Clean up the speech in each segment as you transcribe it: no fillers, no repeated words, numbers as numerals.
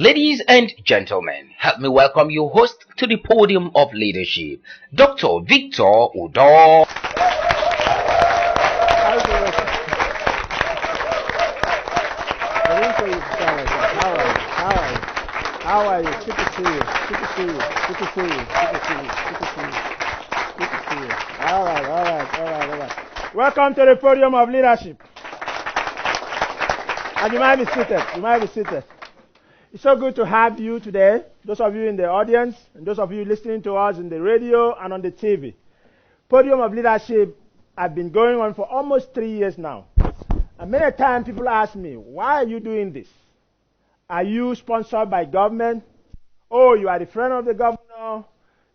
Ladies and gentlemen, help me welcome your host to the podium of leadership, Dr. Victor Udo. How are you? Good to see you. Good to see you. Good to see you. Good to see you. Good to see you. Good to see you. All right. Welcome to the podium of leadership. And you might be seated. It's so good to have you today, those of you in the audience, and those of you listening to us in the radio and on the TV. Podium of Leadership has been going on for almost 3 years now. And many times people ask me, why are you doing this? Are you sponsored by government? Oh, you are the friend of the governor.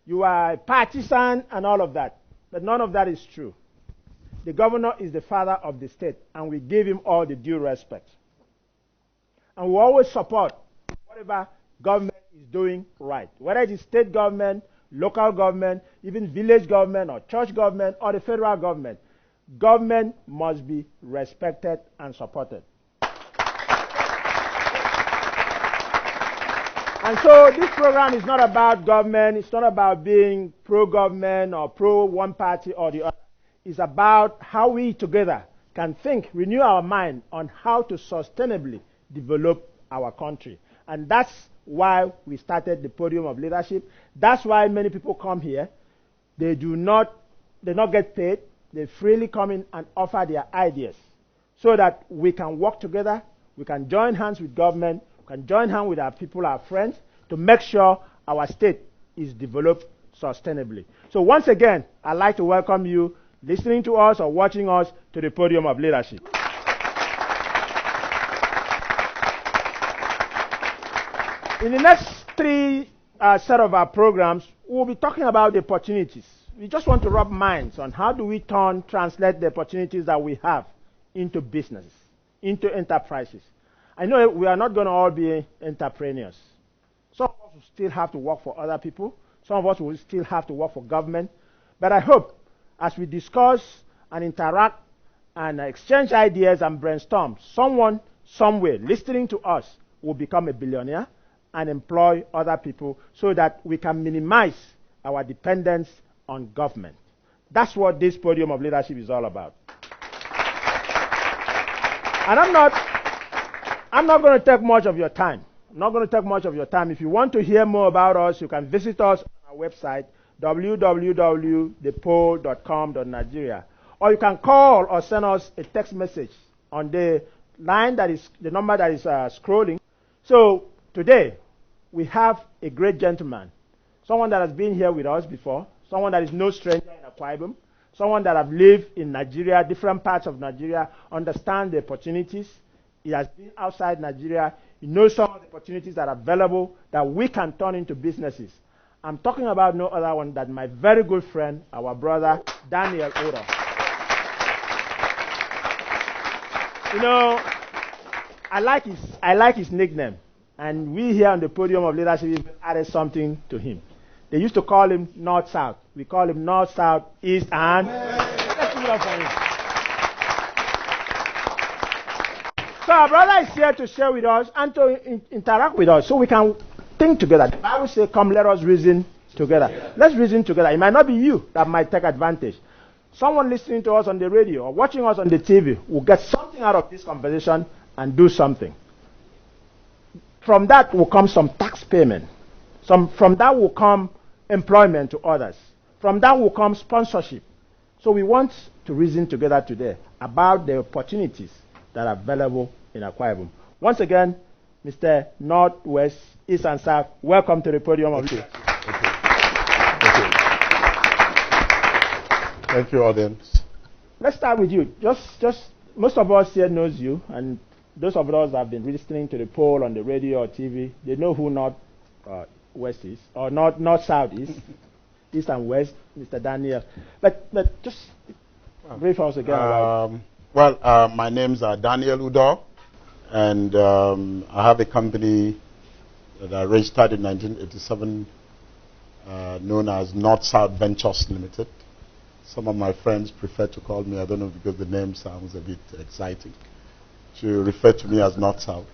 You are a partisan and all of that. But none of that is true. The governor is the father of the state, and we give him all the due respect. And we always support whatever government is doing right, whether it is state government, local government, even village government or church government or the federal government. Government must be respected and supported. And so this program is not about government, it's not about being pro-government or pro-one party or the other. It's about how we together can think, renew our mind on how to sustainably develop our country. And that's why we started the Podium of Leadership. That's why many people come here. They not get paid. They freely come in and offer their ideas so that we can work together, we can join hands with government, we can join hands with our people, our friends, to make sure our state is developed sustainably. So once again, I'd like to welcome you listening to us or watching us to the Podium of Leadership. In the next three set of our programs, we'll be talking about the opportunities. We just want to rub minds on how do we translate the opportunities that we have into businesses, into enterprises. I know we are not going to all be entrepreneurs. Some of us will still have to work for other people. Some of us will still have to work for government. But I hope as we discuss and interact and exchange ideas and brainstorm, someone somewhere listening to us will become a billionaire and employ other people so that we can minimize our dependence on government. That's what this Podium of Leadership is all about. And I'm not going to take much of your time. If you want to hear more about us, you can visit us on our website, www.thepole.com.nigeria. Or you can call or send us a text message on the line the number that is scrolling. So today, we have a great gentleman, someone that has been here with us before, someone that is no stranger in Akwa Ibom, someone that has lived in Nigeria, different parts of Nigeria, understands the opportunities. He has been outside Nigeria. He knows some of the opportunities that are available that we can turn into businesses. I'm talking about no other one than my very good friend, our brother, Daniel Udo. You know, I like his nickname. And we here on the Podium of Leadership added something to him. They used to call him North-South. We call him North, South, East, and let's give it up for him. So our brother is here to share with us and to interact with us so we can think together. The Bible says, come, let us reason together. Yeah. Let's reason together. It might not be you that might take advantage. Someone listening to us on the radio or watching us on the TV will get something out of this conversation and do something. From that will come some tax payment. From that will come employment to others. From that will come sponsorship. So we want to reason together today about the opportunities that are available in Akwa Ibom. Once again, Mr. Northwest, East and South, welcome to the Podium of Leadership. Thank you, audience. Let's start with you. Just most of us here knows you, and those of us that have been listening to the poll on the radio or TV, they know who North-West is, or North-South is, East and West, Mr. Daniel. But just brief us again. My name's Daniel Udo, and I have a company that I registered in 1987 known as North-South Ventures Limited. Some of my friends prefer to call me, I don't know, because the name sounds a bit exciting, to refer to me as North-South.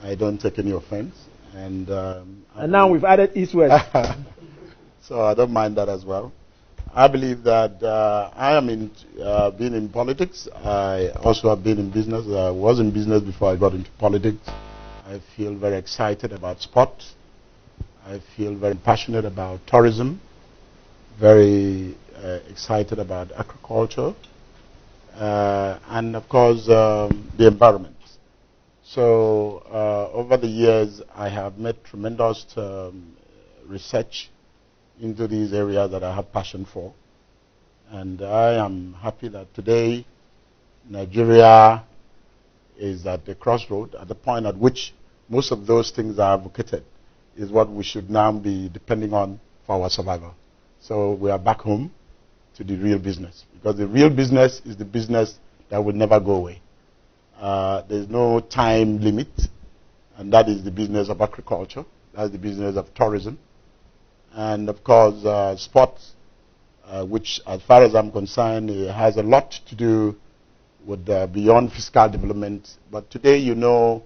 I don't take any offense. And now we've added East-West. So I don't mind that as well. I believe that I am been in politics. I also have been in business. I was in business before I got into politics. I feel very excited about sports. I feel very passionate about tourism, very excited about agriculture, and of course the environment. So over the years I have made tremendous research into these areas that I have passion for. And I am happy that today Nigeria is at the crossroad, at the point at which most of those things are advocated is what we should now be depending on for our survival. So we are back home to the real business, because the real business is the business that will never go away. There's no time limit, and that is the business of agriculture. That's the business of tourism. And of course, sports, which as far as I'm concerned, has a lot to do with beyond fiscal development. But today, you know,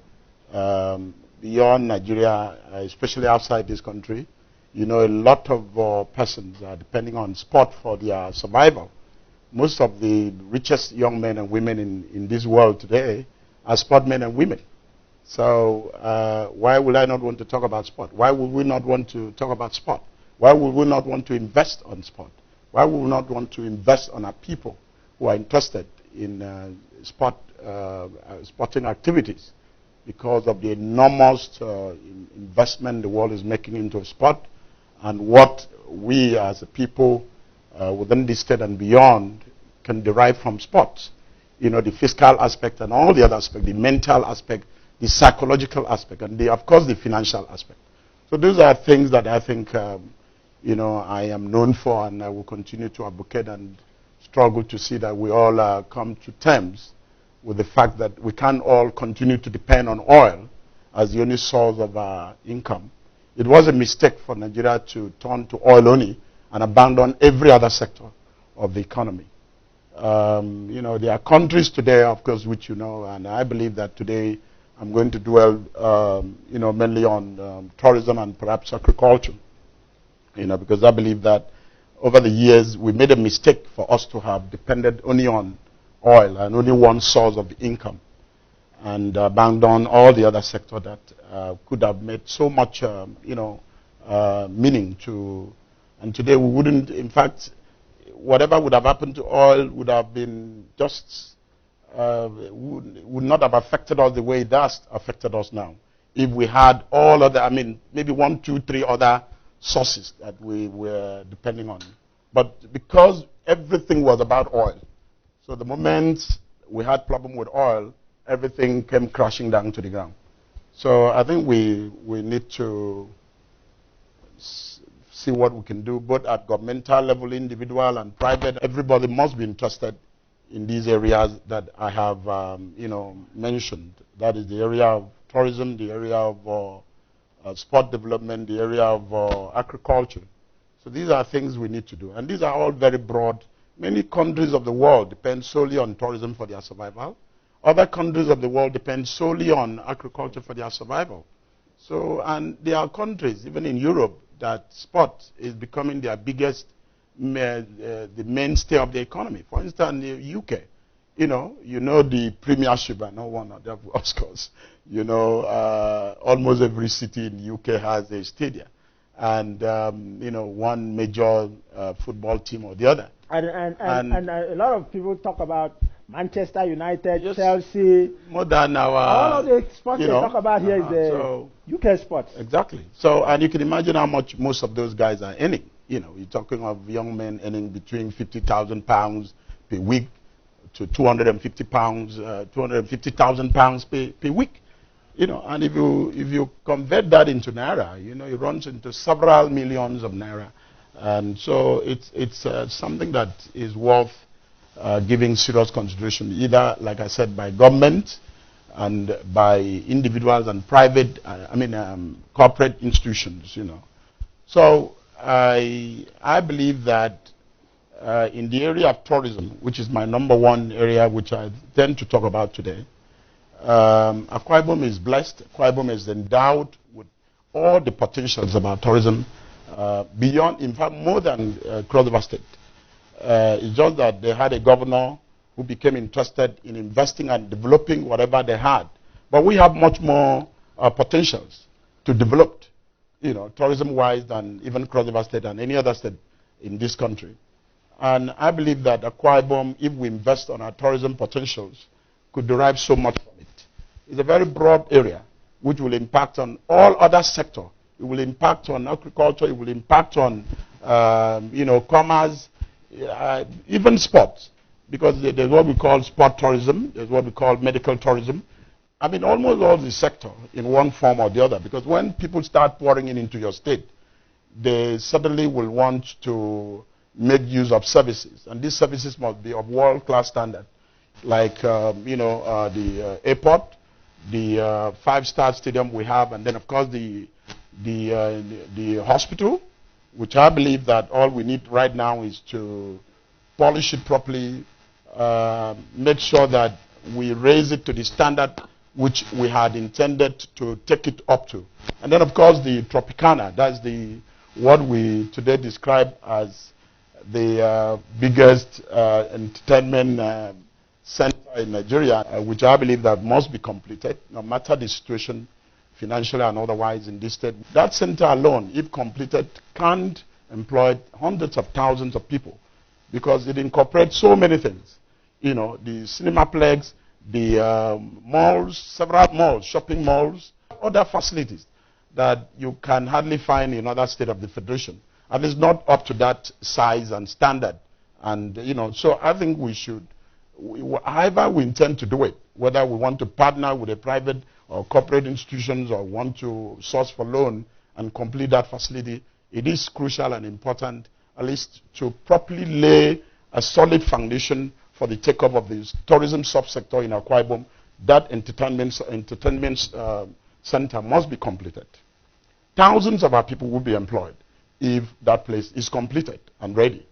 beyond Nigeria, especially outside this country, you know, a lot of persons are depending on sport for their survival. Most of the richest young men and women in this world today are sportmen and women. So why would I not want to talk about sport? Why would we not want to talk about sport? Why would we not want to invest on sport? Why would we not want to invest on our people who are interested in sporting activities? Because of the enormous investment the world is making into sport, and what we as a people within this state and beyond can derive from sports. You know, the fiscal aspect and all the other aspects, the mental aspect, the psychological aspect, and of course the financial aspect. So those are things that I think you know, I am known for, and I will continue to advocate and struggle to see that we all come to terms with the fact that we can't all continue to depend on oil as the only source of our income. It was a mistake for Nigeria to turn to oil only and abandon every other sector of the economy. You know, there are countries today, of course, which you know, and I believe that today I'm going to dwell, you know, mainly on tourism and perhaps agriculture. You know, because I believe that over the years we made a mistake for us to have depended only on oil and only one source of income, and abandon all the other sector that could have made so much, you know, meaning to. And today we wouldn't, in fact, whatever would have happened to oil would have been just, would not have affected us the way it has affected us now. If we had all other, I mean, maybe 1, 2, 3 other sources that we were depending on. But because everything was about oil, so the moment we had problem with oil, everything came crashing down to the ground. So I think we need to see what we can do, both at governmental level, individual and private. Everybody must be interested in these areas that I have, you know, mentioned. That is the area of tourism, the area of sport development, the area of agriculture. So these are things we need to do. And these are all very broad. Many countries of the world depend solely on tourism for their survival. Other countries of the world depend solely on agriculture for their survival. So, and there are countries, even in Europe, that sport is becoming their biggest, the mainstay of the economy. For instance, the UK, you know the Premiership, and no one of them, of course. You know, almost every city in the UK has a stadium, and you know, one major football team or the other. And a lot of people talk about Manchester United, yes, Chelsea. More than our, all of the sports they talk about here is the UK sports. Exactly. So, and you can imagine how much most of those guys are earning. You know, you're talking of young men earning between £50,000 per week to £250,000 per week. You know, and if you convert that into naira, you know, it runs into several millions of naira, and so it's something that is worth giving serious consideration, either, like I said, by government and by individuals and private, corporate institutions. You know, so I believe that in the area of tourism, which is my #1 area, which I tend to talk about today. Akwa Ibom is blessed. Akwa Ibom is endowed with all the potentials about tourism beyond, in fact, more than Cross River State. It's just that they had a governor who became interested in investing and developing whatever they had. But we have much more potentials to develop, tourism-wise than even Cross River State and any other state in this country. And I believe that Akwa Ibom, if we invest on our tourism potentials, could derive so much from it. It's a very broad area which will impact on all other sectors. It will impact on agriculture, it will impact on commerce, even sports. Because there's what we call sport tourism, there's what we call medical tourism. I mean, almost all the sector in one form or the other. Because when people start pouring into your state, they suddenly will want to make use of services. And these services must be of world-class standard. Like, the airport, the 5-star stadium we have, and then, of course, the hospital, which I believe that all we need right now is to polish it properly, make sure that we raise it to the standard which we had intended to take it up to. And then, of course, the Tropicana, that's what we today describe as the biggest entertainment center in Nigeria, which I believe that must be completed, no matter the situation, financially and otherwise, in this state. That center alone, if completed, can employ hundreds of thousands of people because it incorporates so many things. The cinemaplex, the malls, several malls, shopping malls, other facilities that you can hardly find in other states of the Federation. And it's not up to that size and standard. And, so I think we should, however we intend to do it, whether we want to partner with a private or corporate institutions or want to source for loan and complete that facility, it is crucial and important at least to properly lay a solid foundation for the take-up of the tourism subsector in Akwa Ibom. That entertainment center must be completed. Thousands of our people will be employed if that place is completed and ready.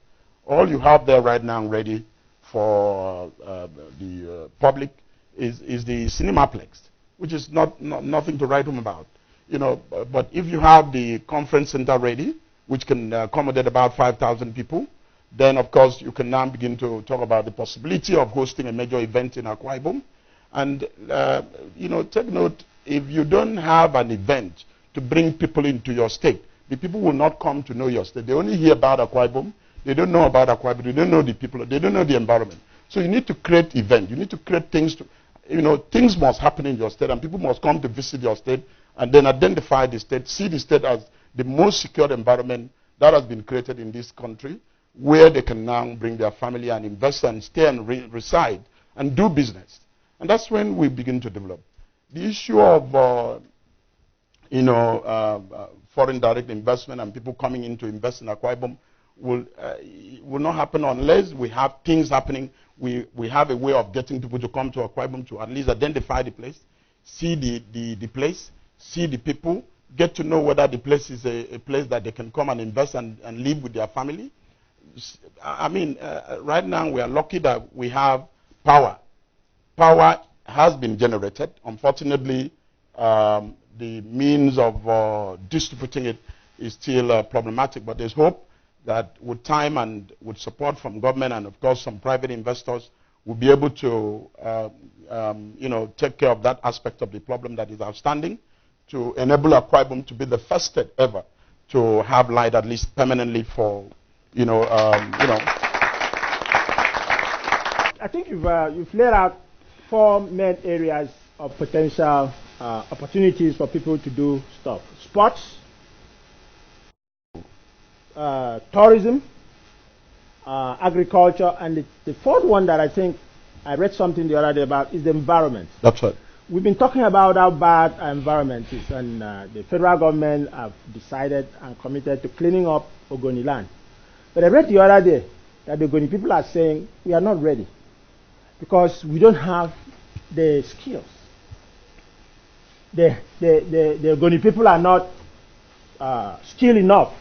All you have there right now ready for the public is the cinemaplex, which is nothing to write home about. But if you have the conference center ready, which can accommodate about 5,000 people, then of course you can now begin to talk about the possibility of hosting a major event in Akwa Ibom. And take note, if you don't have an event to bring people into your state, the people will not come to know your state. They only hear about Akwa Ibom. They don't know about Akwa Ibom. They don't know the people. They don't know the environment. So you need to create events. You need to create things. Things must happen in your state, and people must come to visit your state, and then identify the state, see the state as the most secure environment that has been created in this country, where they can now bring their family and invest and stay and reside and do business. And that's when we begin to develop. The issue of foreign direct investment and people coming in to invest in Akwa Ibom will not happen unless we have things happening. We have a way of getting people to come to Akwa Ibom to at least identify the place, see the place, see the people, get to know whether the place is a place that they can come and invest and live with their family. I mean, right now we are lucky that we have power. Power has been generated. Unfortunately, the means of distributing it is still problematic, but there's hope that with time and with support from government and of course some private investors, we'll be able to take care of that aspect of the problem that is outstanding to enable Akwa Ibom to be the first state ever to have light at least permanently for I think you've laid out 4 main areas of potential opportunities for people to do stuff: sports, tourism, agriculture, and the 4th one that I think I read something the other day about is the environment. That's right. We've been talking about how bad our environment is, and the federal government have decided and committed to cleaning up Ogoni land. But I read the other day that the Ogoni people are saying we are not ready because we don't have the skills. The Ogoni people are not skilled enough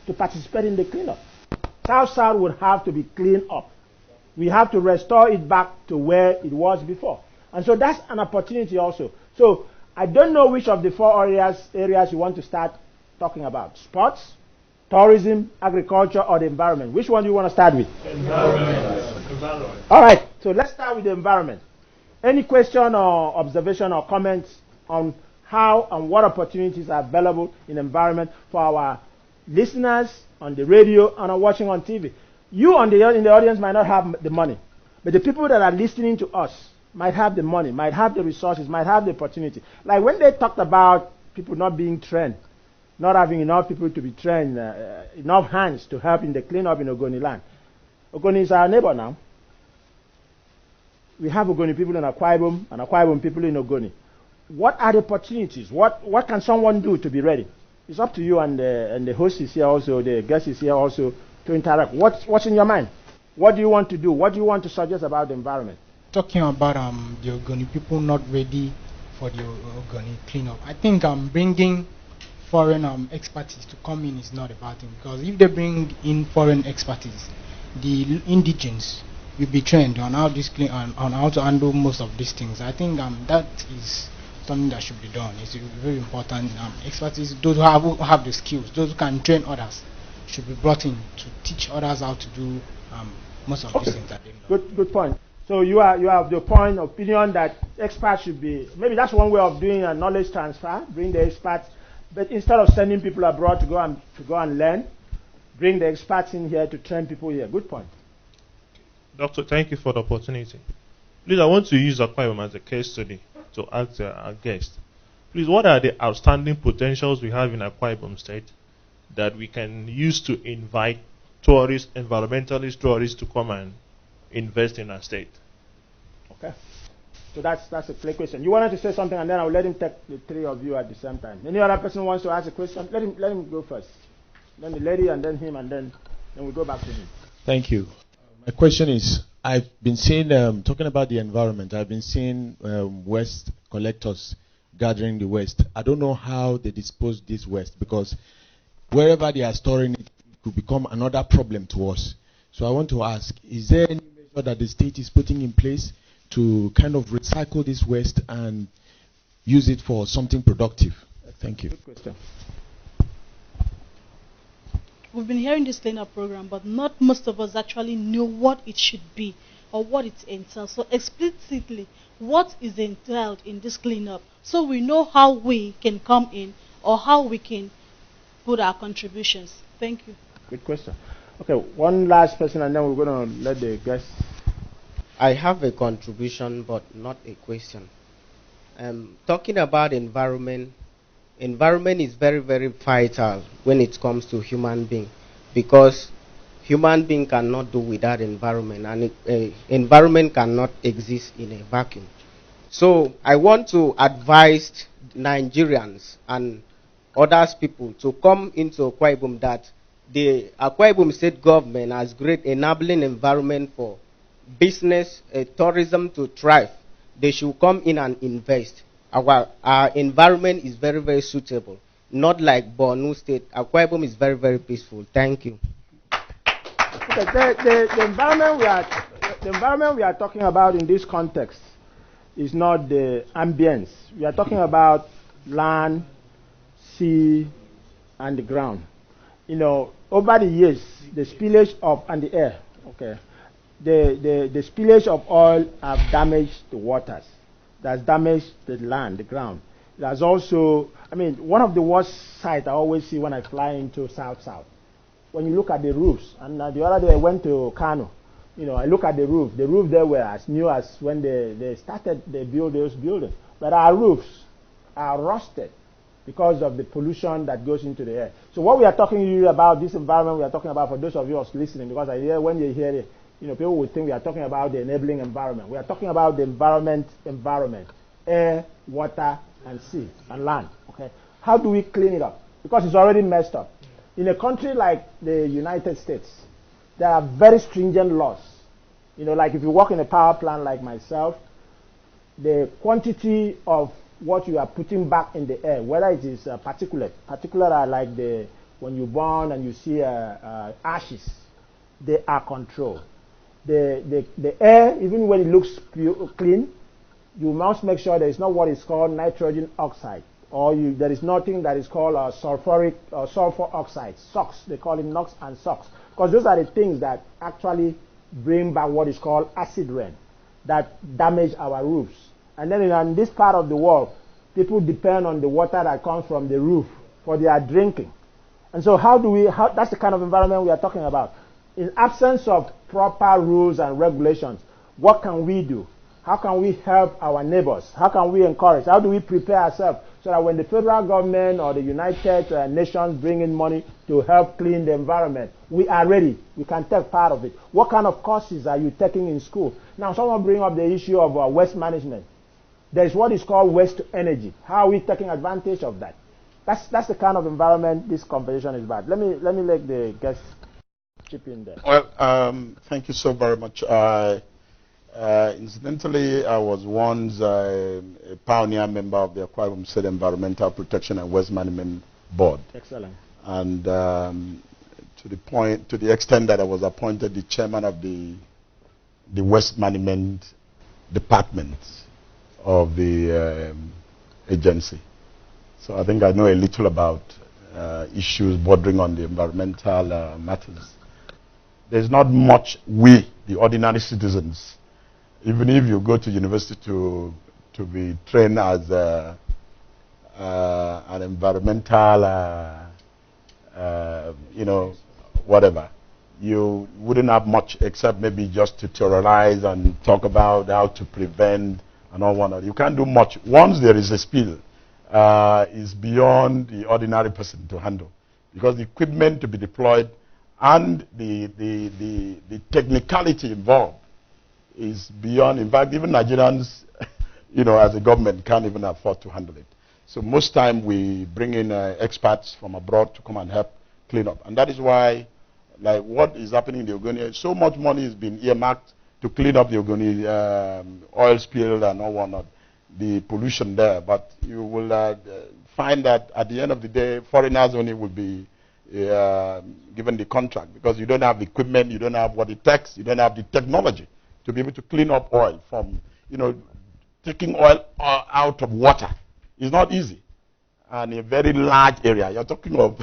to participate in the cleanup. South would have to be cleaned up. We have to restore it back to where it was before. And so that's an opportunity also. So I don't know which of the four areas you want to start talking about. Sports, tourism, agriculture, or the environment. Which one do you want to start with? Environment. All right, so let's start with the environment. Any question or observation or comments on how and what opportunities are available in the environment for our listeners on the radio and are watching on TV? You in the audience might not have the money, but the people that are listening to us might have the money, might have the resources, might have the opportunity. Like when they talked about people not being trained, not having enough people to be trained, enough hands to help in the cleanup in Ogoni land. Ogoni is our neighbor now. We have Ogoni people in Akwa Ibom and Akwa Ibom people in Ogoni. What are the opportunities? What can someone do to be ready? It's up to you, and the host is here also, the guest is here also to interact. What's in your mind? What do you want to do? What do you want to suggest about the environment? Talking about the Ogoni people not ready for the Ogoni cleanup. I think bringing foreign expertise to come in is not a bad thing, because if they bring in foreign expertise, the indigenes will be trained on how on how to handle most of these things. I think that is something that should be done. It's very important. Expertise, those who have the skills, those who can train others, should be brought in to teach others how to do most of these things that they know. Good point. So you have the point of opinion that experts should be, maybe that's one way of doing a knowledge transfer, bring the experts, but instead of sending people abroad to go and learn, bring the experts in here to train people here. Good point. Doctor, thank you for the opportunity. Please, I want to use Akwa Ibom as a case study to ask our guest. Please, what are the outstanding potentials we have in Akwa Ibom State that we can use to invite tourists, environmentalist tourists, to come and invest in our state? Okay. So that's a clear question. You wanted to say something, and then I'll let him take the three of you at the same time. Any other person wants to ask a question? Let him go first. Then the lady, and then him, and then we'll go back to him. Thank you. My question is, I've been seeing, talking about the environment, I've been seeing waste collectors gathering the waste. I don't know how they dispose this waste, because wherever they are storing it, it could become another problem to us. So I want to ask, is there any measure that the state is putting in place to kind of recycle this waste and use it for something productive? Thank you. Good question. We've been hearing this cleanup program, but not most of us actually know what it should be or what it entails. So explicitly, what is entailed in this cleanup, so we know how we can come in or how we can put our contributions. Thank you. Good question. Okay, one last person, and then we're going to let the guests. I have a contribution, but not a question. Talking about environment is very, very vital when it comes to human being, because human being cannot do without environment, and environment cannot exist in a vacuum. So I want to advise Nigerians and others people to come into Akwa Ibom, that the Akwa Ibom state government has great enabling environment for business, tourism to thrive. They should come in and invest. Our environment is very, very suitable. Not like Borno State. Akwa Ibom is very, very peaceful. Thank you. Okay, the environment we are talking about in this context is not the ambience. We are talking about land, sea, and the ground. You know, over the years, the spillage of and the air. Okay, the spillage of oil have damaged the waters. That's damaged the land, the ground. It has also, I mean, one of the worst sights I always see when I fly into South. When you look at the roofs, and the other day I went to Kano, you know, I look at the roof. The roof there were as new as when they started they build those buildings. But our roofs are rusted because of the pollution that goes into the air. So what we are talking to you about, this environment we are talking about, for those of you who are listening, because I hear when you hear it, you know, people would think we are talking about the enabling environment. We are talking about the environment, air, water, and sea, and land. Okay, how do we clean it up? Because it's already messed up. In a country like the United States, there are very stringent laws. You know, like if you work in a power plant like myself, the quantity of what you are putting back in the air, whether it is particulate are like when you burn and you see ashes, they are controlled. The air, even when it looks clean, you must make sure there is not what is called nitrogen oxide, or there is nothing that is called sulfur oxide, SOx. They call it NOx and SOx, because those are the things that actually bring back what is called acid rain that damage our roofs. And then in this part of the world, people depend on the water that comes from the roof for their drinking. And so that's the kind of environment we are talking about. In absence of proper rules and regulations, what can we do? How can we help our neighbors? How can we encourage? How do we prepare ourselves so that when the federal government or the United Nations bring in money to help clean the environment, we are ready. We can take part of it. What kind of courses are you taking in school? Now, someone bring up the issue of waste management. There is what is called waste to energy. How are we taking advantage of that? That's the kind of environment this conversation is about. Let me let the guests chip in there. Well, thank you so very much. Incidentally, I was once a pioneer member of the Akwa Ibom State Environmental Protection and Waste Management Board. Excellent. And to the extent that I was appointed the chairman of the Waste Management Department of the agency. So I think I know a little about issues bordering on the environmental matters. There's not much we, the ordinary citizens, even if you go to university to be trained as an environmental, whatever, you wouldn't have much except maybe just to theorize and talk about how to prevent and all whatnot. You can't do much. Once there is a spill, is beyond the ordinary person to handle, because the equipment to be deployed and the technicality involved is beyond. In fact, even Nigerians, as a government, can't even afford to handle it. So most time we bring in experts from abroad to come and help clean up, and that is why, like what is happening in the Ogoni, so much money has been earmarked to clean up the Ogoni oil spill and all whatnot, the pollution there. But you will find that at the end of the day, foreigners only will be given the contract, because you don't have the equipment, you don't have what it takes, you don't have the technology to be able to clean up oil from, taking oil out of water is not easy. And a very large area, you're talking of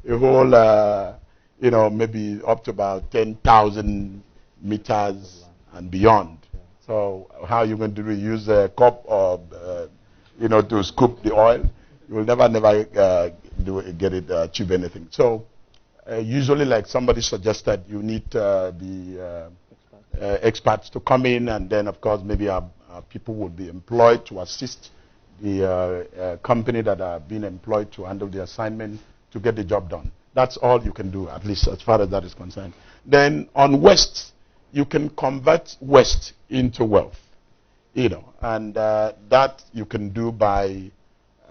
a whole, maybe up to about 10,000 meters and beyond. So how are you going to do it? Use a cup or, to scoop the oil? You will never get it, achieve anything. So usually, like somebody suggested, you need the experts to come in, and then of course maybe people will be employed to assist the company that are being employed to handle the assignment to get the job done. That's all you can do, at least as far as that is concerned. Then on waste, you can convert waste into wealth, and that you can do by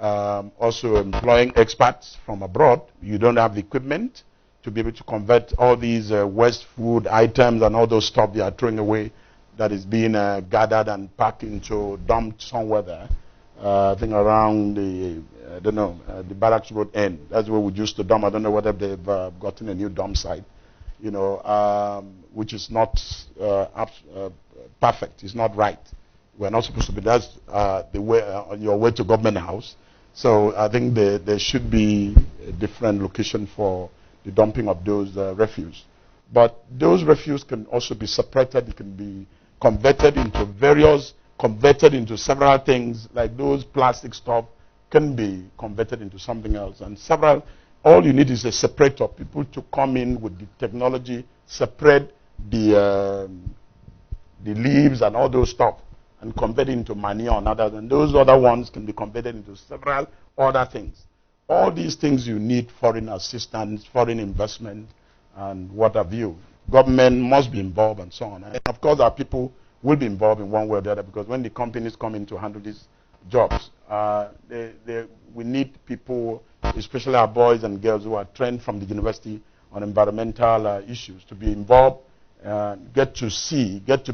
also employing experts from abroad. You don't have the equipment to be able to convert all these waste food items and all those stuff they are throwing away that is being gathered and packed into, dumped somewhere there. I think around the, the Barracks Road end. That's where we used to dump. I don't know whether they've gotten a new dump site, which is not perfect. It's not right. We're not supposed to be. That's the way on your way to Government House. So I think there should be a different location for the dumping of those refuse. But those refuse can also be separated. It can be converted into several things, like those plastic stuff can be converted into something else. And all you need is a separator, people to come in with the technology, separate the leaves and all those stuff, and convert it into manure and others. And those other ones can be converted into several other things. All these things you need foreign assistance, foreign investment, and what have you. Government must be involved and so on. And of course, our people will be involved in one way or the other, because when the companies come in to handle these jobs, we need people, especially our boys and girls who are trained from the university on environmental issues, to be involved, get to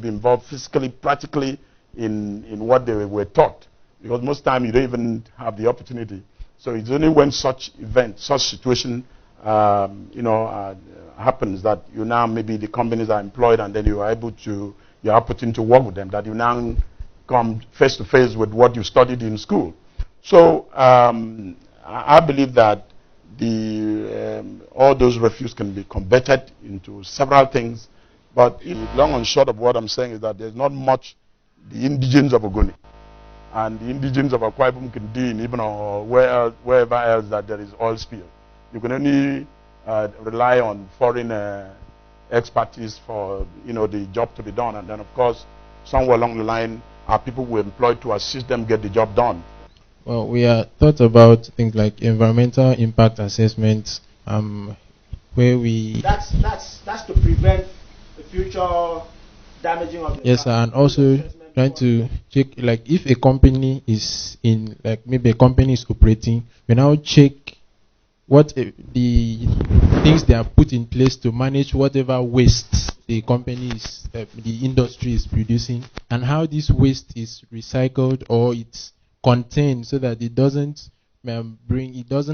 be involved physically, practically in what they were taught. Because most time you don't even have the opportunity. So it's only when such situation, happens that maybe the companies are employed, and then you are put into work with them, that you now come face to face with what you studied in school. So I believe that all those refuse can be converted into several things. But long and short of what I'm saying is that there's not much the indigenes of Ogoni and the indigenes of Akwa Ibom can do in even or wherever else that there is oil spill. You can only rely on foreign expertise for the job to be done, and then of course somewhere along the line are people who are employed to assist them get the job done. Well, we are thought about things like environmental impact assessments, where we that's to prevent the future damaging of the yes, sir, and also trying to check, like, if a company is in, like, maybe a company is operating, we now check what the things they have put in place to manage whatever waste the company is, the industry is producing, and how this waste is recycled or it's contained so that it doesn't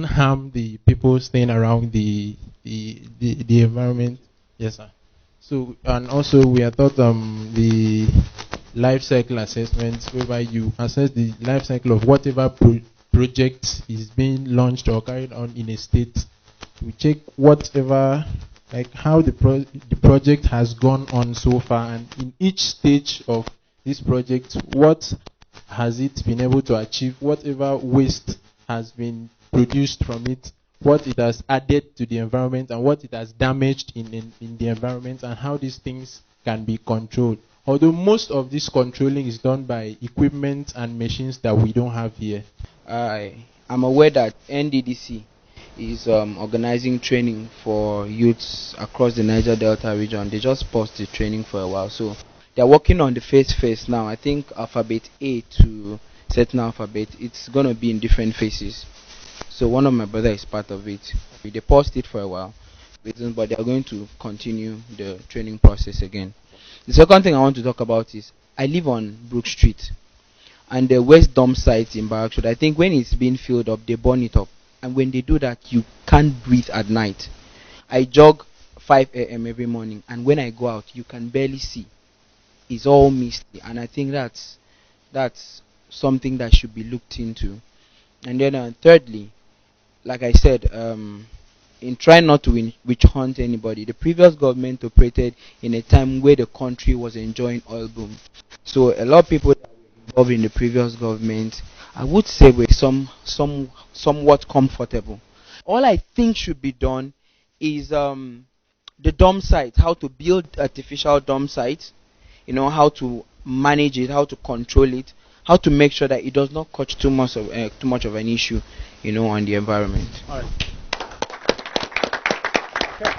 harm the people staying around the environment. Yes, sir. So, and also we are taught the life cycle assessments, whereby you assess the life cycle of whatever project is being launched or carried on in a state. We check whatever, like how the project has gone on so far, and in each stage of this project, what has it been able to achieve, whatever waste has been produced from it, what it has added to the environment, and what it has damaged in the environment, and how these things can be controlled. Although most of this controlling is done by equipment and machines that we don't have here. I'm aware that NDDC is organizing training for youths across the Niger Delta region. They just paused the training for a while, so they're working on the phase now. I think alphabet A to certain alphabet, it's going to be in different phases. So one of my brother is part of it. They paused it for a while, but they are going to continue the training process again. The second thing I want to talk about is, I live on Brook Street, and the waste dump site in Barrack Road, I think when it's being filled up, they burn it up. And when they do that, you can't breathe at night. I jog 5 a.m. every morning, and when I go out, you can barely see. It's all misty, and I think that's something that should be looked into. And then thirdly, like I said, in trying not to witch hunt anybody, the previous government operated in a time where the country was enjoying oil boom. So a lot of people that were involved in the previous government, I would say, were somewhat comfortable. All I think should be done is the dump site, how to build artificial dump sites, how to manage it, how to control it, how to make sure that it does not cause too much of an issue, on the environment. All right. Okay.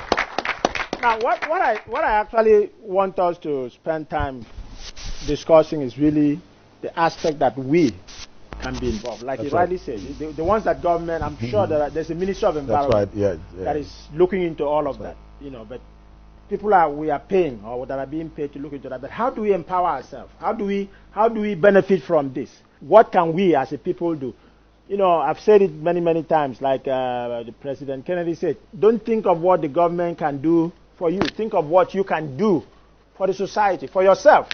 Now, what I actually want us to spend time discussing is really the aspect that we can be involved. Like you rightly said, the ones that government, I'm sure there's a Ministry of Environment that is looking into all of that, but people we are paying or that are being paid to look into that. But how do we empower ourselves? How do we benefit from this? What can we as a people do? I've said it many times, like the President Kennedy said, don't think of what the government can do for you. Think of what you can do for the society, for yourself.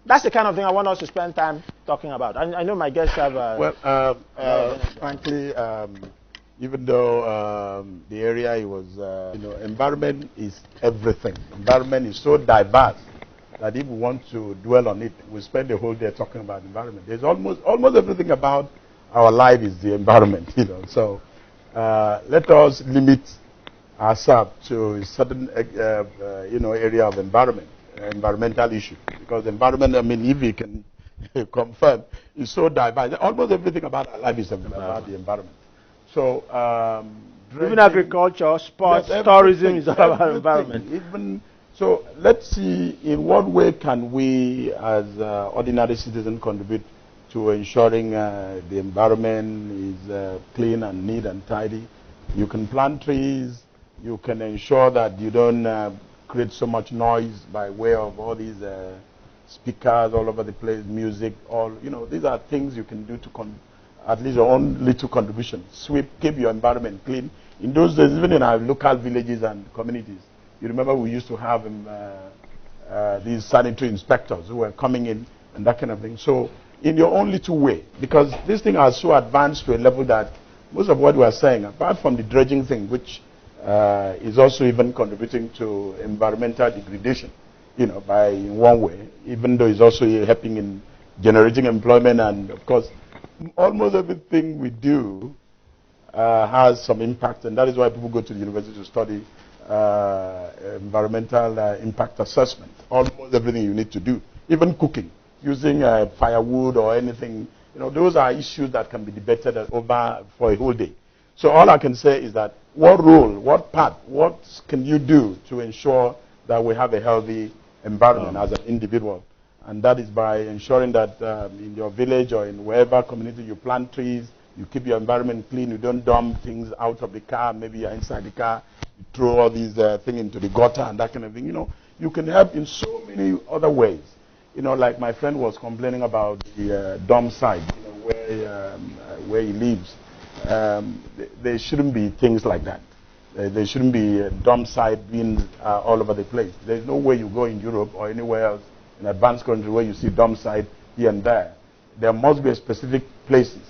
That's the kind of thing I want us to spend time talking about. I know my guests have... frankly, even though the area it was, environment is everything. Environment is so diverse that if we want to dwell on it, we spend the whole day talking about environment. There's almost everything about our life is the environment, So let us limit ourselves to a certain, area of environmental issue, because the environment, if we can confirm, is so diverse. Almost everything about our life is about the environment. So even agriculture, sports, tourism is all about environment. So let's see in what way can we, as ordinary citizens, contribute to ensuring the environment is clean and neat and tidy. You can plant trees. You can ensure that you don't create so much noise by way of all these speakers all over the place, music, these are things you can do to at least your own little contribution. Sweep, keep your environment clean. In those days, even in our local villages and communities, you remember we used to have these sanitary inspectors who were coming in and that kind of thing. So in your own little way, because this thing has so advanced to a level that most of what we are saying, apart from the dredging thing, which is also even contributing to environmental degradation, you know, by in one way, even though it's also helping in generating employment, and of course, almost everything we do has some impact, and that is why people go to the university to study environmental impact assessment. Almost everything you need to do, even cooking, using firewood or anything, you know, those are issues that can be debated over for a whole day. So all I can say is that what role, what part, what can you do to ensure that we have a healthy environment as an individual? And that is by ensuring that in your village or in wherever community you plant trees, you keep your environment clean, you don't dump things out of the car, maybe you're inside the car, you throw all these things into the gutter and that kind of thing. You know, you can help in so many other ways. You know, like my friend was complaining about the dump site, you know, where he lives. There shouldn't be things like that. There shouldn't be a dump site being all over the place. There's no way you go in Europe or anywhere else in advanced country where you see dump site here and there. There must be specific places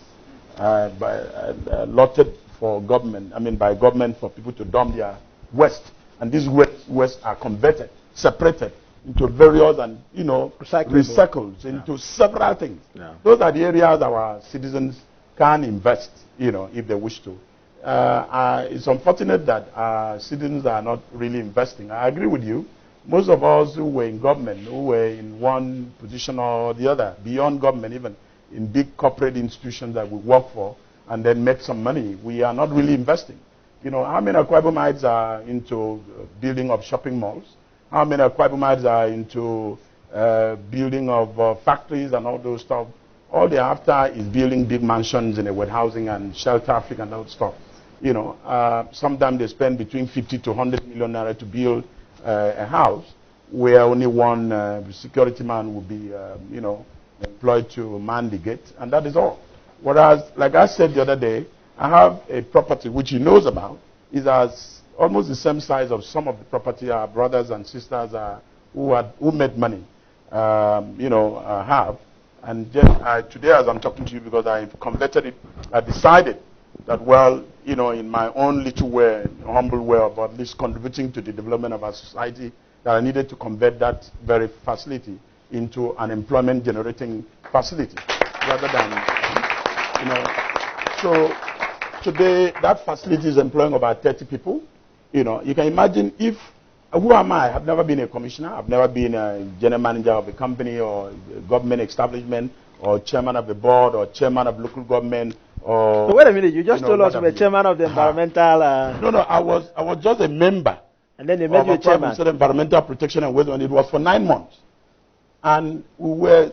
allotted for government, by government, for people to dump their waste. And these waste are converted, separated into various and, you know, recycled into several things. Yeah. Those are the areas our citizens can invest, you know, if they wish to. It's unfortunate that our citizens are not really investing. I agree with you. Most of us who were in government, who were in one position or the other, beyond government, even in big corporate institutions that we work for, and then make some money, we are not really investing. You know, how many Akwa Ibomites are into building of shopping malls? How many Akwa Ibomites are into building of factories and all those stuff? All they're after is building big mansions in a warehousing and shelter Africa and all that stuff. You know, sometimes they spend between 50 to 100 million naira to build a house where only one security man will be, you know, employed to man the gate, and that is all. Whereas, like I said the other day, I have a property which he knows about, is as almost the same size of some of the property our brothers and sisters who made money, you know, have. And just, today, as I'm talking to you, because I converted it, I decided that, well, you know, in my own little way, humble way of at least contributing to the development of our society, that I needed to convert that very facility into an employment-generating facility, rather than, you know. So today, that facility is employing about 30 people. You know, you can imagine if, who am I? I've never been a commissioner. I've never been a general manager of a company or a government establishment or chairman of the board or chairman of local government. Or, so wait a minute, you just told us you were chairman of the environmental... No, I was just a member. And then they made you chairman. Environmental protection and waste, and it was for 9 months. And we were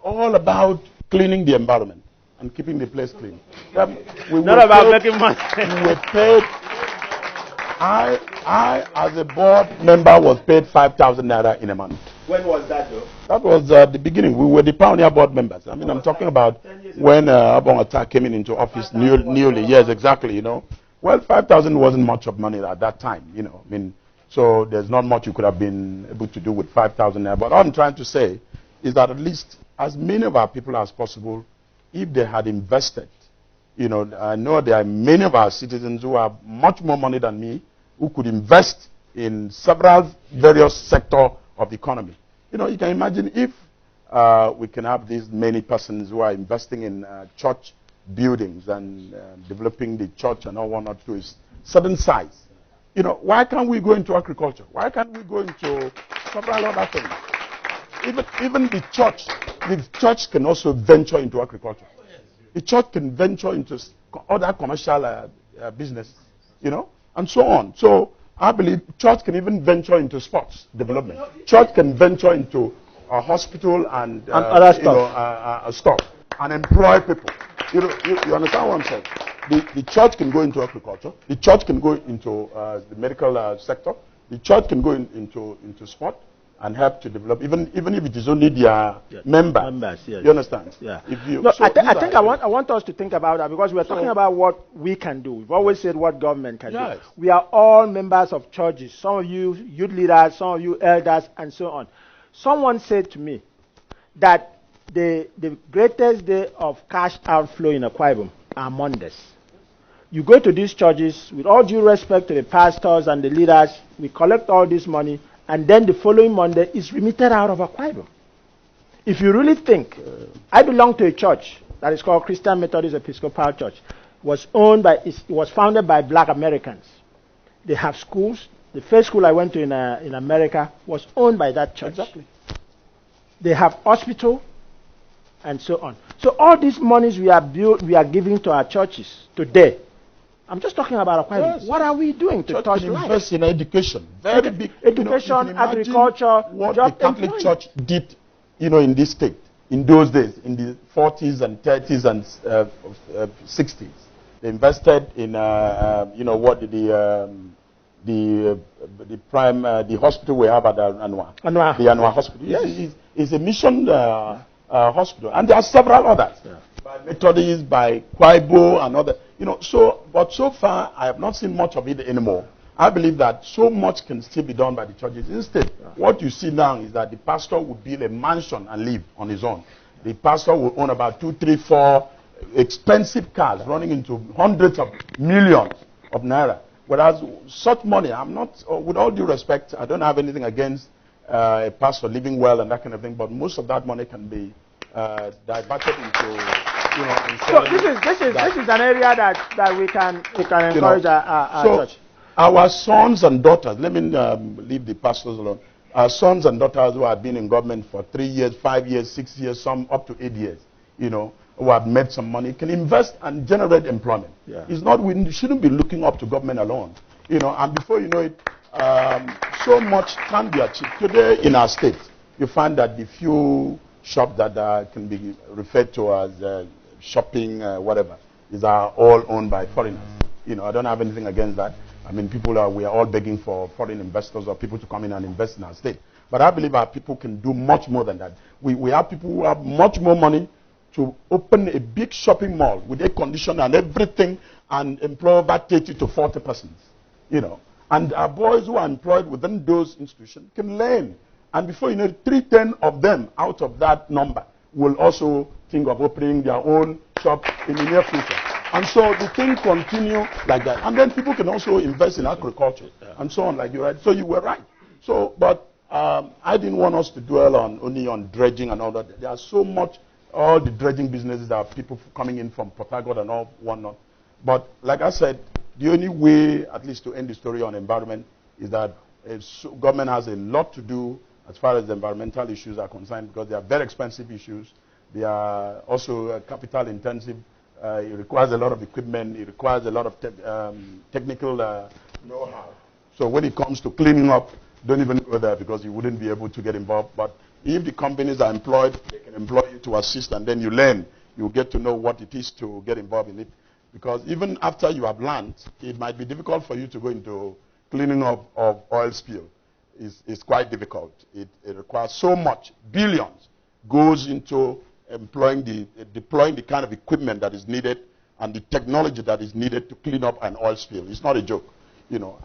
all about cleaning the environment and keeping the place clean. Not about making money. We were paid... I, as a board member, was paid 5,000 naira in a month. When was that, though? That was the beginning. We were the pioneer board members. I mean, I'm talking about when Abong Atta came into office newly. Yes, exactly, you know. Well, 5,000 wasn't much of money at that time, you know. I mean, so there's not much you could have been able to do with 5,000 naira. But all I'm trying to say is that at least as many of our people as possible, if they had invested, you know, I know there are many of our citizens who have much more money than me, who could invest in several various sectors of the economy. You know, you can imagine if we can have these many persons who are investing in church buildings and developing the church and all one or two is certain size. You know, why can't we go into agriculture? Why can't we go into several other things? Even the church can also venture into agriculture. The church can venture into other commercial business, you know, and so on. So I believe church can even venture into sports development. Church can venture into a hospital and other stuff. Stuff and employ people. You know, you understand what I'm saying? The church can go into agriculture. The church can go into the medical sector. The church can go into sport and help to develop, even if it is only their members. Yes. You understand? Yeah. I think I want us to think about that, because we're talking about what we can do. We've always said what government can do. We are all members of churches. Some of you youth leaders, some of you elders, and so on. Someone said to me that the greatest day of cash outflow in Akwa Ibom are Mondays. You go to these churches, with all due respect to the pastors and the leaders, we collect all this money, and then the following Monday is remitted out of Akwa Ibom. If you really think, I belong to a church that is called Christian Methodist Episcopal Church. It was founded by black Americans. They have schools. The first school I went to in America was owned by that church. Exactly. They have hospital, and so on. So all these monies we are giving to our churches today. I'm just talking about Akwa Ibom. Yes. What are we doing to touch lives? Invest in education. Very big. Education, agriculture, what the Catholic Church did, in this state in those days, in the 40s and 30s and 60s. They invested in, the hospital we have at Anwar. The Anwar Hospital. Yes, it's a mission hospital, and there are several others. Yeah. By Methodists, by Kwaibo, and other. But so far I have not seen much of it anymore. I believe that so much can still be done by the churches. Instead, what you see now is that the pastor would build a mansion and live on his own. The pastor will own about 2, 3, 4 expensive cars running into hundreds of millions of naira. Whereas such money, I'm not, with all due respect, I don't have anything against a pastor living well and that kind of thing, but most of that money can be diverted into, So this is an area that we can encourage our church. Our sons and daughters, let me leave the pastors alone. Our sons and daughters who have been in government for 3 years, 5 years, 6 years, some up to 8 years, who have made some money, can invest and generate employment. Yeah. It's not, we shouldn't be looking up to government alone. And before you know it, so much can be achieved. Today in our state, you find that the few shops that can be referred to as shopping, whatever, are all owned by foreigners. I don't have anything against that. I mean, we are all begging for foreign investors or people to come in and invest in our state. But I believe our people can do much more than that. We have people who have much more money to open a big shopping mall with air conditioning and everything and employ about 30 to 40 persons. And our boys who are employed within those institutions can learn. And before you know it, 310 of them out of that number will also think of opening their own shop in the near future. And so the thing continue like that. And then people can also invest in agriculture and so on, like you right. So you were right. So, but I didn't want us to dwell only on dredging and all that. There are so much, all the dredging businesses that are people coming in from Port Harcourt and all whatnot. But like I said, the only way, at least to end the story on environment, is that government has a lot to do as far as the environmental issues are concerned, because they are very expensive issues. They are also capital intensive. It requires a lot of equipment. It requires a lot of technical know-how. So when it comes to cleaning up, don't even go there, because you wouldn't be able to get involved. But if the companies are employed, they can employ you to assist, and then you learn. You get to know what it is to get involved in it. Because even after you have learned, it might be difficult for you to go into cleaning up of oil spill. It's quite difficult. It requires so much, billions, goes into deploying the kind of equipment that is needed and the technology that is needed to clean up an oil spill. It's not a joke,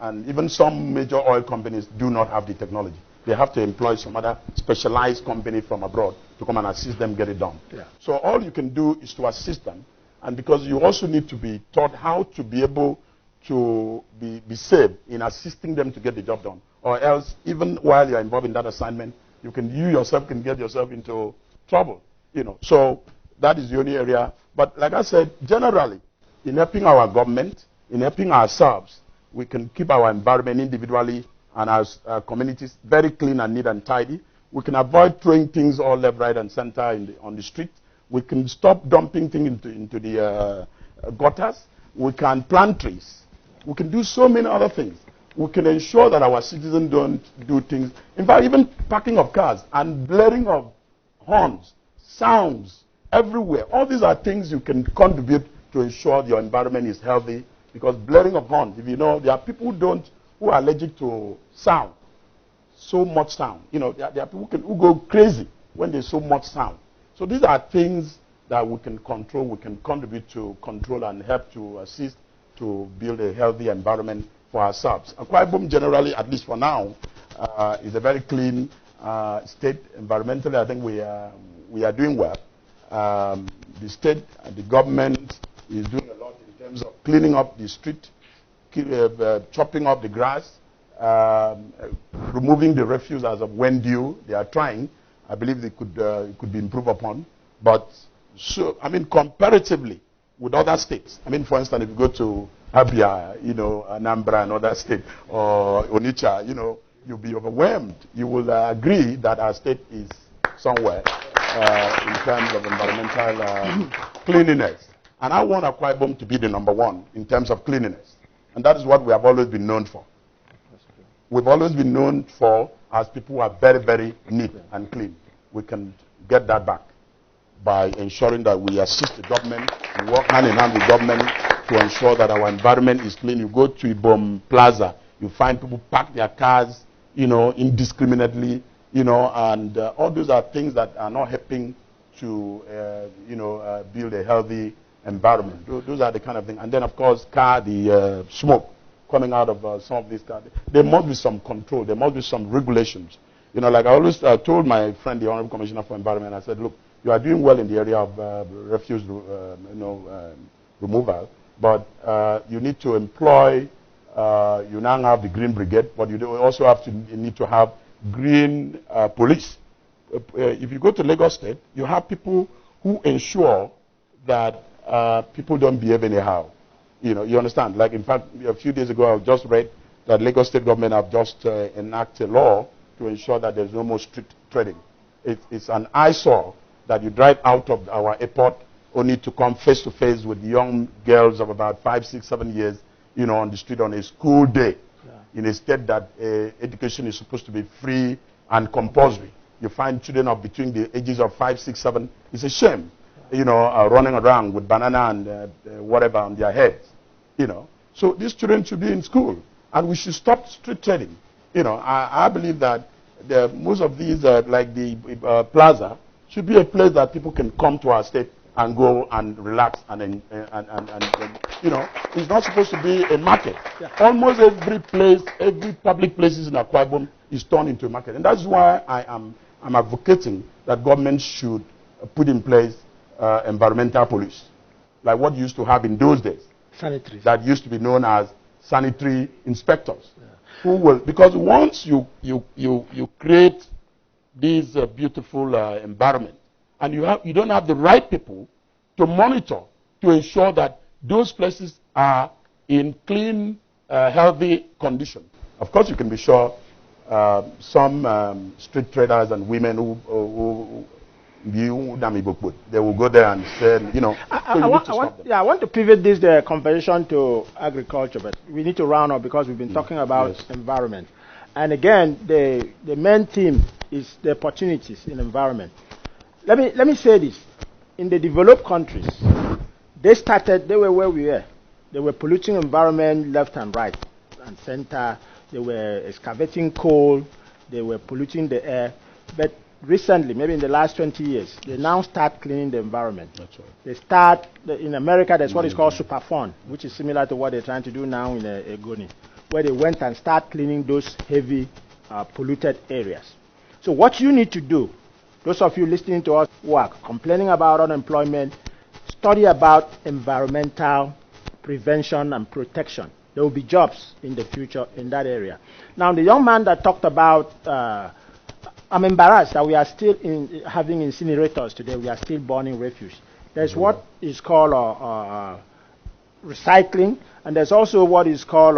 and even some major oil companies do not have the technology. They have to employ some other specialized company from abroad to come and assist them get it done. Yeah. So all you can do is to assist them, and because you also need to be taught how to be able to be safe in assisting them to get the job done, or else even while you're involved in that assignment, you yourself can get yourself into trouble. So that is the only area. But like I said, generally, in helping our government, in helping ourselves, we can keep our environment individually and as communities very clean and neat and tidy. We can avoid throwing things all left, right, and center on the street. We can stop dumping things into the gutters. We can plant trees. We can do so many other things. We can ensure that our citizens don't do things. In fact, even parking of cars and blaring of horns, sounds everywhere. All these are things you can contribute to ensure your environment is healthy. Because blaring of horns, if you know, there are people who are allergic to sound, so much sound. There are people who go crazy when there's so much sound. So these are things that we can control, we can contribute to control and help to assist to build a healthy environment for ourselves. Akwa Ibom generally, at least for now, is a very clean state. Environmentally, I think we are doing well. The state and the government is doing a lot in terms of cleaning up the street, chopping up the grass, removing the refuse as of when due. They are trying. I believe it could be improved upon. But, so, I mean, comparatively with other states, I mean, for instance, if you go to Abia, you know, Anambra, another state, or Onitsha, you know, you'll be overwhelmed. You will agree that our state is somewhere in terms of environmental cleanliness. And I want Akwa Ibom to be the #1 in terms of cleanliness. And that is what we have always been known for. We've always been known for as people who are very, very neat and clean. We can get that back by ensuring that we assist the government, we work hand in hand with government to ensure that our environment is clean. You go to Ibom Plaza, you find people park their cars, you know, indiscriminately, you know, and all those are things that are not helping to, you know, build a healthy environment. Those are the kind of things. And then, of course, the smoke coming out of some of these cars. There must be some control. There must be some regulations. You know, like I always told my friend, the Honorable Commissioner for Environment, I said, look, you are doing well in the area of refuse, removal, but you need to employ. You now have the Green Brigade, but you also need to have green police. If you go to Lagos State, you have people who ensure that people don't behave anyhow. You know, you understand? Like, in fact, a few days ago, I just read that Lagos State government have just enacted a law to ensure that there's no more street trading. It's an eyesore that you drive out of our airport only to come face to face with young girls of about 5, 6, 7 years, you know, on the street on a school day, in a state that education is supposed to be free and compulsory. You find children of between the ages of 5, 6, 7. It's a shame, you know, running around with banana and whatever on their heads, you know. So these children should be in school, and we should stop street trading. You know, I believe that most of these, like the plaza, should be a place that people can come to our state and go and relax and you know, it's not supposed to be a market. Almost every place, every public places in Akwa Ibom is turned into a market, and that's why I'm advocating that government should put in place environmental police, like what you used to have in those days. Sanitary. That used to be known as sanitary inspectors. Who will, because once you create this beautiful environment, and you don't have the right people to monitor, to ensure that those places are in clean, healthy condition. Of course, you can be sure some street traders and women who they will go there and say, you know. I want to pivot this conversation to agriculture, but we need to round up because we've been talking about environment. And again, the main theme is the opportunities in environment. Let me say this. In the developed countries, they were where we were. They were polluting environment left and right and center. They were excavating coal. They were polluting the air. But recently, maybe in the last 20 years, they now start cleaning the environment. That's right. They start, in America, there's what is called Superfund, which is similar to what they're trying to do now in Egoni, where they went and start cleaning those heavy polluted areas. So what you need to do, those of you listening to us who are complaining about unemployment, study about environmental prevention and protection. There will be jobs in the future in that area. Now, the young man that talked about, I'm embarrassed that we are still having incinerators today. We are still burning refuse. There's what is called recycling, and there's also what is called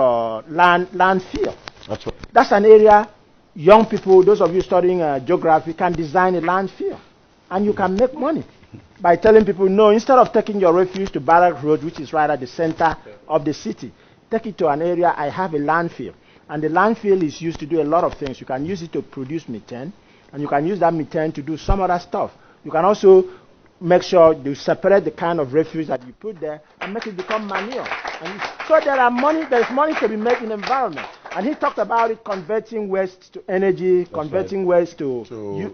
landfill. That's right. That's an area young people, those of you studying geography, can design a landfill, and you can make money by telling people, no, instead of taking your refuse to Barrack Road, which is right at the center of the city, take it to an area. I have a landfill. And the landfill is used to do a lot of things. You can use it to produce methane, and you can use that methane to do some other stuff. You can also make sure you separate the kind of refuse that you put there and make it become manure. And so there's money to be made in the environment. And he talked about it, converting waste to energy, converting waste to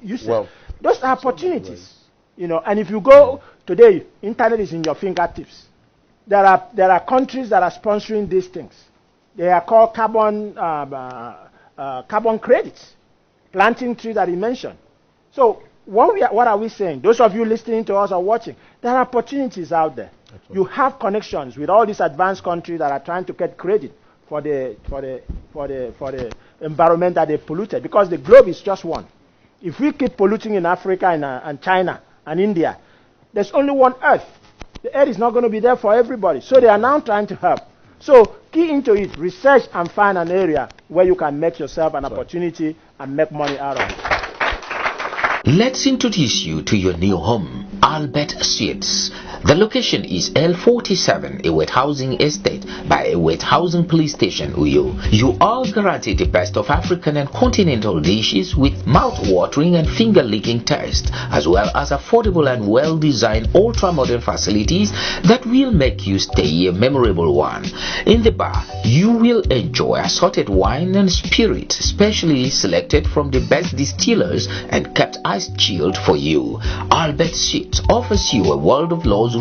use. Well, those are opportunities. You know, and if you go today, internet is in your fingertips. There are countries that are sponsoring these things. They are called carbon credits, planting trees that he mentioned. So what are we saying? Those of you listening to us or watching, there are opportunities out there. You have connections with all these advanced countries that are trying to get credit for the environment that they polluted, because the globe is just one. If we keep polluting in Africa and China and India, there's only one Earth. The Earth is not going to be there for everybody. So they are now trying to help. So key into it, research and find an area where you can make yourself an opportunity and make money out of it. Let's introduce you to your new home, Albert Suites. The location is L47, Ewet Housing Estate by Ewet Housing Police Station, Uyo. You are guaranteed the best of African and continental dishes with mouth-watering and finger-licking taste, as well as affordable and well-designed ultra-modern facilities that will make you stay a memorable one. In the bar, you will enjoy assorted wine and spirits, specially selected from the best distillers and kept ice-chilled for you. Albert Suites offers you a world of luxury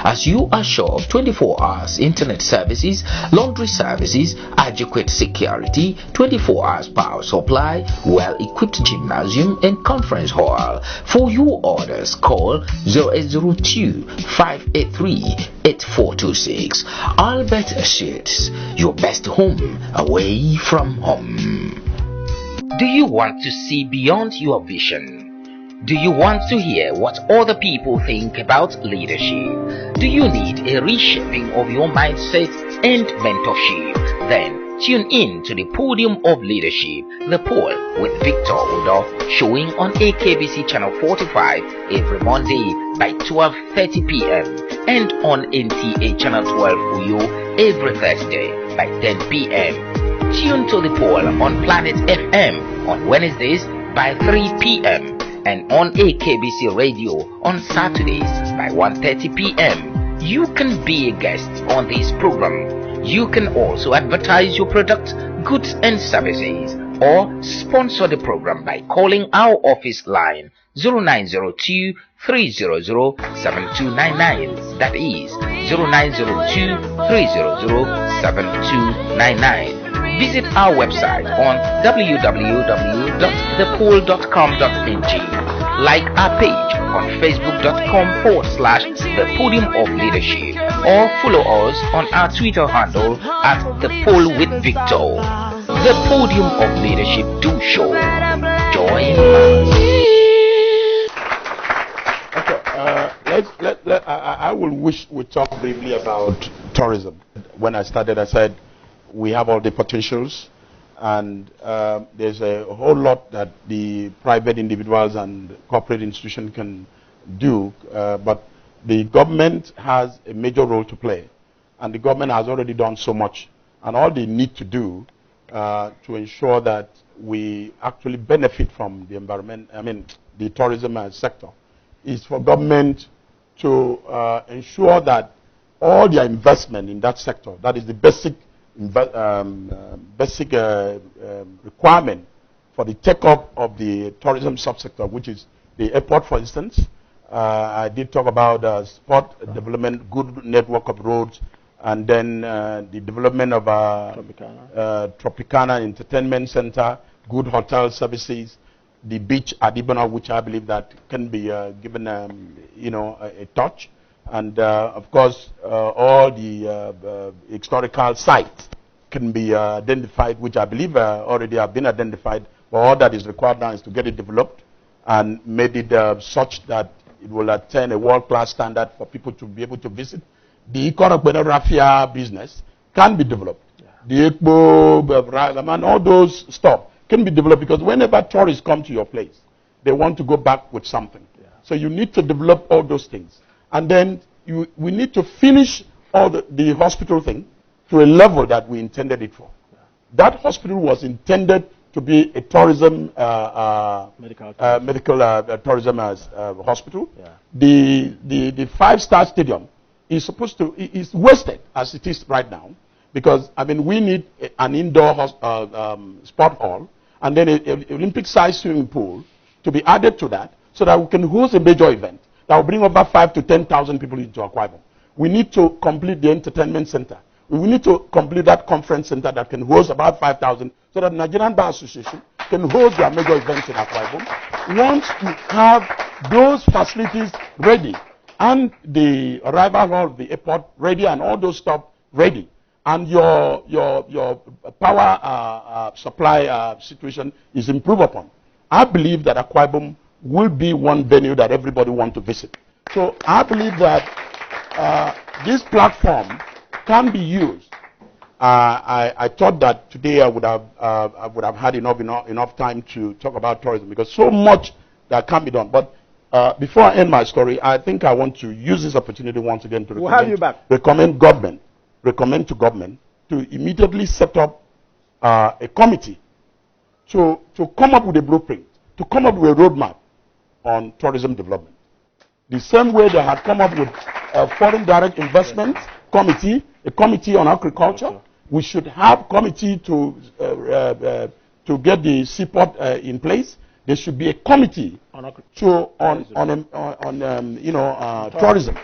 as you are sure of 24 hours internet services, laundry services, adequate security, 24 hours power supply, well-equipped gymnasium and conference hall. For your orders, call 0802-583-8426. Albert Suites, your best home away from home. Do you want to see beyond your vision? Do you want to hear what other people think about leadership? Do you need a reshaping of your mindset and mentorship? Then tune in to the Podium of Leadership, The Pole with Victor Udo, showing on AKBC Channel 45 every Monday by 12:30 p.m. and on NTA Channel 12 Uyo every Thursday by 10 p.m. Tune to The Pole on Planet FM on Wednesdays by 3 p.m. and on AKBC Radio on Saturdays by 1:30 p.m. You can be a guest on this program. You can also advertise your product, goods and services, or sponsor the program by calling our office line 0902-300-7299. That is 0902-300-7299. Visit our website on www.thepole.com.ng. Like our page on facebook.com/The Podium of Leadership, or follow us on our Twitter handle at The Pole with Victor. The Podium of Leadership do show. Join us. Okay, I will wish we talk briefly about tourism. When I started, I said we have all the potentials, and there's a whole lot that the private individuals and corporate institutions can do, but the government has a major role to play, and the government has already done so much, and all they need to do to ensure that we actually benefit from the environment, the tourism sector, is for government to ensure that all their investment in that sector, that is the basic requirement for the take-up of the tourism subsector, which is the airport, for instance. I did talk about sport development, good network of roads, and then the development of Tropicana Entertainment Center, good hotel services, the beach at Ibana, which I believe that can be given a touch. And of course, all the historical sites can be identified, which I believe already have been identified. But all that is required now is to get it developed and made it such that it will attain a world-class standard for people to be able to visit. The iconography business can be developed. Yeah. The Expo, all those stuff can be developed, because whenever tourists come to your place, they want to go back with something. Yeah. So you need to develop all those things. And then we need to finish all the hospital thing to a level that we intended it for. Yeah. That hospital was intended to be a tourism, medical tourism hospital. Yeah. The 5-star stadium is supposed to, is wasted as it is right now, because we need an indoor sport hall and then an Olympic-sized swimming pool to be added to that, so that we can host a major event that will bring over 5,000 to 10,000 people into Akwa Ibom. We need to complete the entertainment center. We need to complete that conference center that can host about 5,000, so that the Nigerian Bar Association can host their major events in Akwa Ibom wants to have those facilities ready and the arrival hall of the airport ready and all those stuff ready, and your power supply situation is improved upon, I believe that Akwa Ibom will be one venue that everybody wants to visit. So I believe that this platform can be used. I thought that today I would have had enough time to talk about tourism, because so much that can be done. But before I end my story, I think I want to use this opportunity once again to recommend to government to immediately set up a committee to come up with a blueprint, to come up with a roadmap on tourism development. The same way they had come up with a foreign direct investment committee, a committee on agriculture, we should have committee to get the seaport in place. There should be a committee on tourism.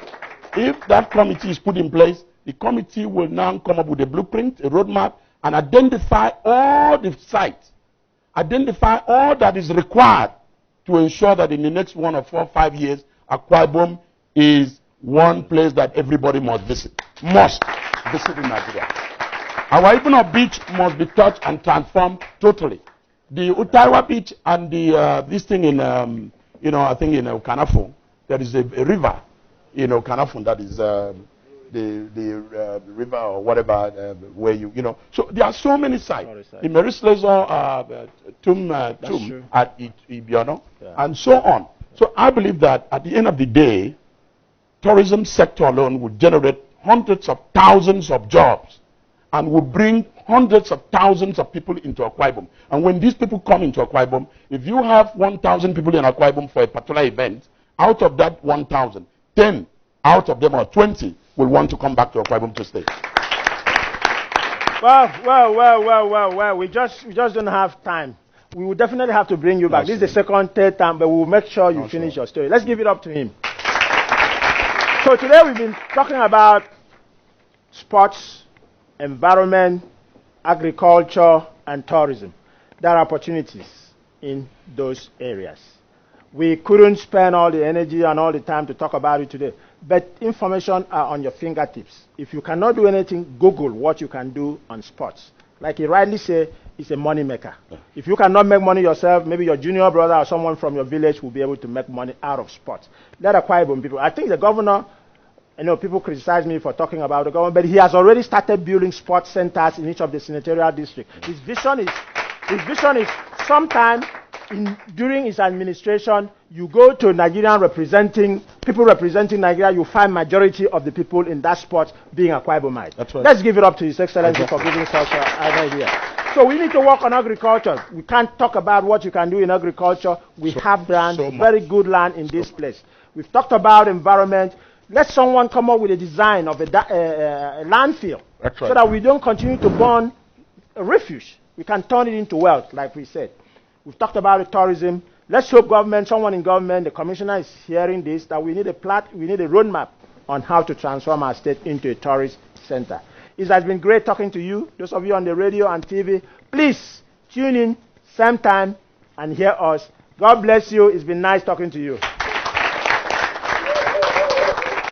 If that committee is put in place, the committee will now come up with a blueprint, a roadmap, and identify all the sites, identify all that is required to ensure that in the next 1 or 4 or 5 years, Akwa Ibom is one place that everybody must visit in Nigeria. Our Ibom beach must be touched and transformed totally. The Utaiwa beach and the this thing in I think in Okanafo, there is a river in Okanafo that is the river or whatever where So there are so many sites. The Merislezo tomb at Ibiono, and so on. So I believe that at the end of the day, tourism sector alone will generate hundreds of thousands of jobs and will bring hundreds of thousands of people into Akwa Ibom. And when these people come into Akwa Ibom, if you have 1,000 people in Akwa Ibom for a particular event, out of that 1,000, 10 out of them or 20 will want to come back to Akwa Ibom to stay. Well, we just don't have time. We will definitely have to bring you back. This is the second, third time, but we'll make sure you finish your story. Let's give it up to him. So today we've been talking about sports, environment, agriculture, and tourism. There are opportunities in those areas. We couldn't spend all the energy and all the time to talk about it today, but information are on your fingertips. If you cannot do anything, Google what you can do on sports. Like he rightly said, it's a money maker. Yeah. If you cannot make money yourself, maybe your junior brother or someone from your village will be able to make money out of sports. Let Akwa Ibom people. I think the governor, people criticize me for talking about the government, but he has already started building sports centers in each of the senatorial districts. His vision is sometime during his administration, you go to Nigerian people representing Nigeria, you find majority of the people in that sport being Akwa Ibomite. That's right. Let's give it up to His Excellency for giving us an idea. So we need to work on agriculture. We can't talk about what you can do in agriculture. We have land, very good land in this place. We've talked about environment. Let someone come up with a design of a landfill. That's right. So that we don't continue to burn a refuge. We can turn it into wealth, like we said. We've talked about tourism. Let's hope someone in government, the commissioner is hearing this, that we need a roadmap on how to transform our state into a tourist center. It has been great talking to you. Those of you on the radio and TV, please tune in same time and hear us. God bless you. It's been nice talking to you.